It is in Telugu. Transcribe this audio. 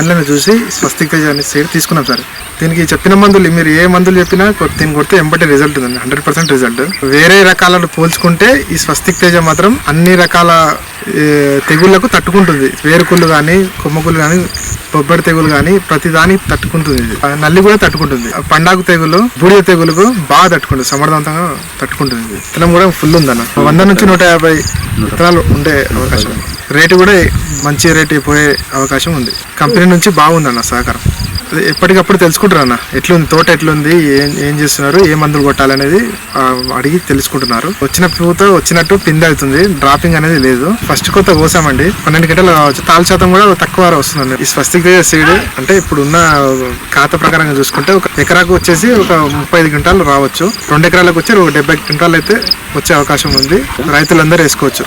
ఆన్లైన్ చూసి స్వస్తిక్ తేజ అనే సీడ్ తీసుకున్నాం సార్. దీనికి చెప్పిన మందులు మీరు ఏ మందులు చెప్పినా దీన్ని కొడితే ఎంబటి రిజల్ట్ ఉందండి, 100% రిజల్ట్. వేరే రకాలను పోల్చుకుంటే ఈ స్వస్తిక్ తేజ మాత్రం అన్ని రకాల తెగుళ్లకు తట్టుకుంటుంది. వేరుకుళ్ళు కానీ, కొమ్మకుళ్ళు కానీ, బొబ్బడి తెగులు కానీ ప్రతి దానికి తట్టుకుంటుంది. నల్లి కూడా తట్టుకుంటుంది. పండాకు తెగులు, బూడిద తెగులకు బాగా తట్టుకుంటుంది, సమర్థవంతంగా తట్టుకుంటుంది. విత్తనం కూడా ఫుల్ ఉందన్న. 100 నుంచి 150 విత్తనాలు ఉండే అవకాశం. రేటు కూడా మంచి రేటు పోయే అవకాశం ఉంది. కంపెనీ నుంచి బాగుందన్న సహకారం. ఎప్పటికప్పుడు తెలుసుకుంటారు అన్న, ఎట్లుంది తోట, ఎట్లుంది, ఏం చేస్తున్నారు, ఏ మందులు కొట్టాలనేది అడిగి తెలుసుకుంటున్నారు. వచ్చిన పూత వచ్చినట్టు పిండి అవుతుంది, డ్రాపింగ్ అనేది లేదు. ఫస్ట్ కొత్త కోసామండి, 12 గంటలు కావచ్చు. తాలు శాతం కూడా తక్కువ వస్తుందండి. ఈ స్వస్తిక్ తేజ సీడ్ అంటే ఇప్పుడున్న ఖాతా ప్రకారంగా చూసుకుంటే ఒక ఎకరాకు వచ్చేసి ఒక 35 క్వింటాలు రావచ్చు. 2 ఎకరాలకు వచ్చి 70 క్వింటాలు అయితే వచ్చే అవకాశం ఉంది. రైతులందరూ వేసుకోవచ్చు.